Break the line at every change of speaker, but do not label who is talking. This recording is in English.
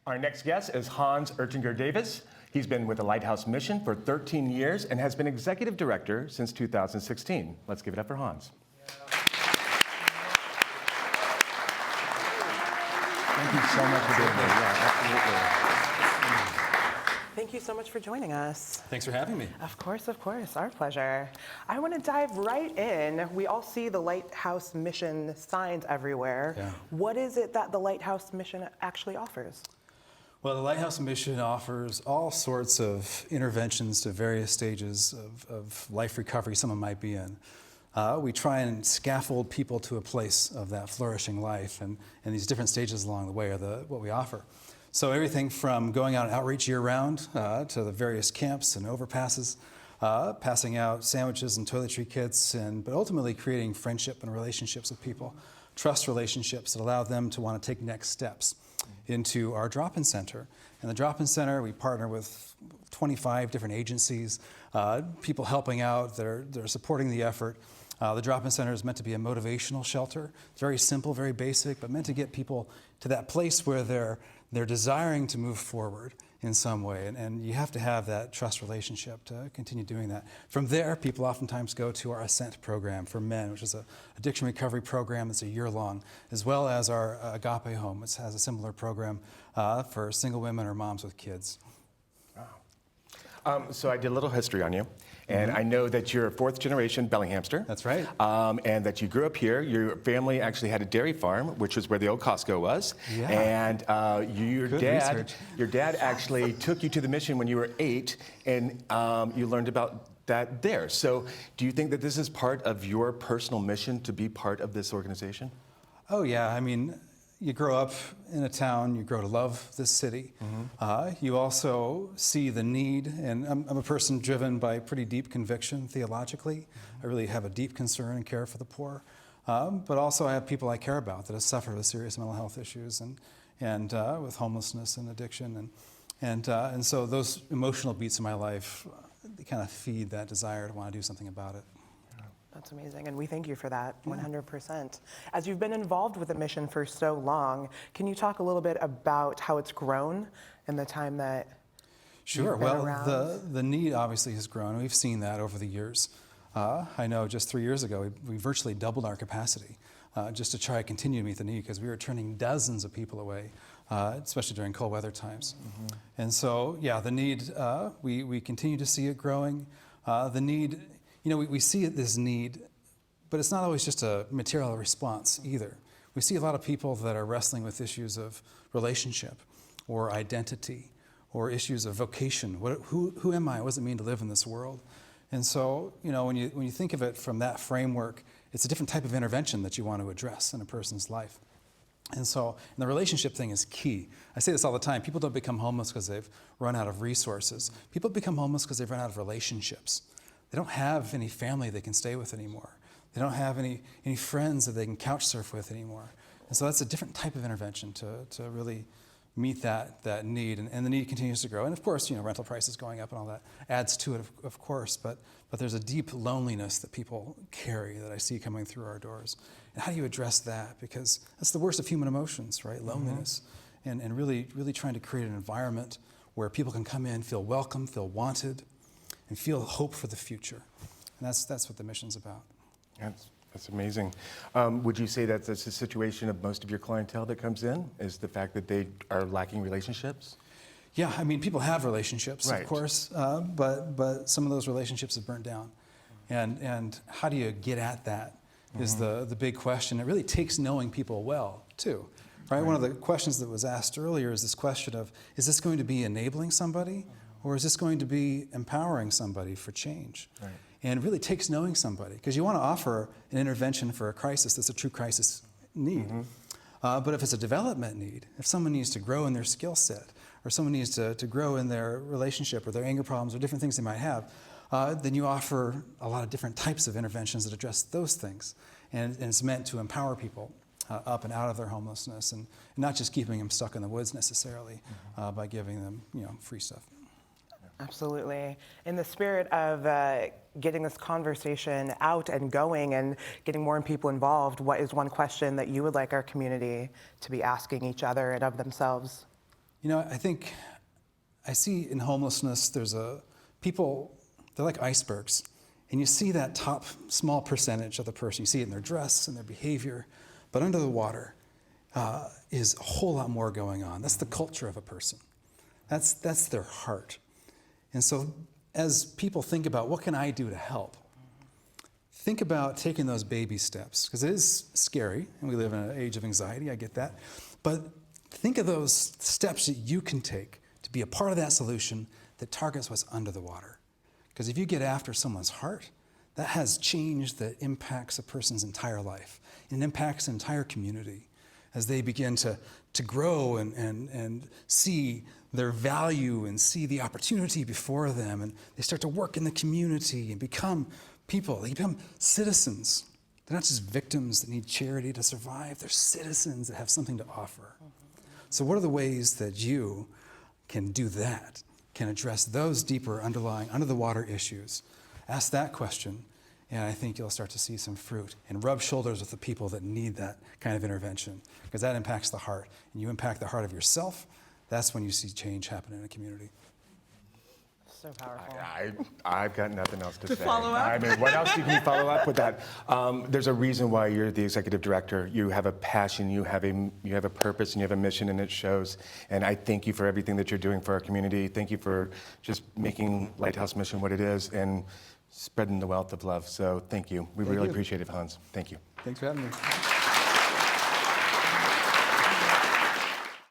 Our next guest is Hans Erchinger-Davis. He's been with the Lighthouse Mission for 13 years and has been executive director since 2016. Let's give it up for Hans. Thank you so much for being here. Yeah, absolutely.
Thank you so much for joining us.
Thanks for having me.
Of course, our pleasure. I want to dive right in. We all see the Lighthouse Mission signs everywhere.
Yeah.
What is it that the Lighthouse Mission actually offers?
Well, the Lighthouse Mission offers all sorts of interventions to various stages of life recovery someone might be in. We try and scaffold people to a place of that flourishing life, and these different stages along the way are what we offer. So everything from going out and outreach year-round to the various camps and overpasses, passing out sandwiches and toiletry kits, but ultimately creating friendship and relationships with people, trust relationships that allow them to want to take next steps into our drop-in center. And the drop-in center, we partner with 25 different agencies, people helping out, that are supporting the effort. The drop-in center is meant to be a motivational shelter. It's very simple, very basic, but meant to get people to that place where they're desiring to move forward in some way, and you have to have that trust relationship to continue doing that. From there, people oftentimes go to our Ascent program for men, which is an addiction recovery program that's a year-long, as well as our Agape Home, which has a similar program for single women or moms with kids.
Wow. So I did a little history on you. And I know that you're a fourth-generation Bellinghamster.
That's right.
And that you grew up here. Your family actually had a dairy farm, which was where the old Costco was.
Yeah.
And your dad
Research.
actually took you to the mission when you were 8, and you learned about that there. So do you think that this is part of your personal mission to be part of this organization?
Oh, yeah. I mean, you grow up in a town, you grow to love this city. You also see the need, and I'm a person driven by pretty deep conviction theologically. I really have a deep concern and care for the poor. But also I have people I care about that have suffered with serious mental health issues and with homelessness and addiction. And so those emotional beats in my life, they kind of feed that desire to want to do something about it.
That's amazing, and we thank you for that, 100%. As you've been involved with the mission for so long, can you talk a little bit about how it's grown in the time that
Sure.
you've been
Well,
around?
the need obviously has grown. We've seen that over the years. I know just 3 years ago, we virtually doubled our capacity just to try to continue to meet the need, because we were turning dozens of people away, especially during cold weather times. And so, yeah, the need, we continue to see it growing. The need, you know, we see this need, but it's not always just a material response either. We see a lot of people that are wrestling with issues of relationship or identity or issues of vocation. Who am I? What does it mean to live in this world? And so, you know, when you think of it from that framework, it's a different type of intervention that you want to address in a person's life. And the relationship thing is key. I say this all the time. People don't become homeless because they've run out of resources. People become homeless because they've run out of relationships. They don't have any family they can stay with anymore. They don't have any friends that they can couch surf with anymore. And so that's a different type of intervention to really meet that need. And the need continues to grow. And of course, you know, rental prices going up and all that adds to it, of course. But there's a deep loneliness that people carry that I see coming through our doors. And how do you address that? Because that's the worst of human emotions, right? Loneliness. And really, really trying to create an environment where people can come in, feel welcome, feel wanted, and feel hope for the future. And that's what the mission's about.
That's amazing. Would you say that that's the situation of most of your clientele that comes in, is the fact that they are lacking relationships?
Yeah, I mean, people have relationships,
Right.
of course, but some of those relationships have burnt down. And how do you get at that is the big question. It really takes knowing people well, too. Right? One of the questions that was asked earlier is this question of, is this going to be enabling somebody? Or is this going to be empowering somebody for change? Right. And it really takes knowing somebody, because you want to offer an intervention for a crisis that's a true crisis need. But if it's a development need, if someone needs to grow in their skill set, or someone needs to grow in their relationship or their anger problems or different things they might have, then you offer a lot of different types of interventions that address those things. And it's meant to empower people up and out of their homelessness, and not just keeping them stuck in the woods necessarily by giving them, you know, free stuff.
Absolutely. In the spirit of getting this conversation out and going and getting more people involved, what is one question that you would like our community to be asking each other and of themselves?
You know, I think I see in homelessness, people, they're like icebergs. And you see that top small percentage of the person. You see it in their dress and their behavior. But under the water is a whole lot more going on. That's the culture of a person. That's their heart. And so as people think about what can I do to help, think about taking those baby steps, because it is scary, and we live in an age of anxiety, I get that. But think of those steps that you can take to be a part of that solution that targets what's under the water. Because if you get after someone's heart, that has change that impacts a person's entire life. And impacts an entire community as they begin to grow and see their value and see the opportunity before them. And they start to work in the community and become people. They become citizens. They're not just victims that need charity to survive. They're citizens that have something to offer. So what are the ways that you can do that, can address those deeper underlying, under-the-water issues? Ask that question, and I think you'll start to see some fruit and rub shoulders with the people that need that kind of intervention, because that impacts the heart. And you impact the heart of yourself, that's when you see change happen in a community.
So powerful.
I've got nothing else to say.
follow up?
I mean, what else can you follow up with that? There's a reason why you're the executive director. You have a passion, you have a purpose, and you have a mission, and it shows. And I thank you for everything that you're doing for our community. Thank you for just making Lighthouse Mission what it is and spreading the wealth of love. So thank you. We really appreciate it, Hans. Thank you.
Thanks for having me.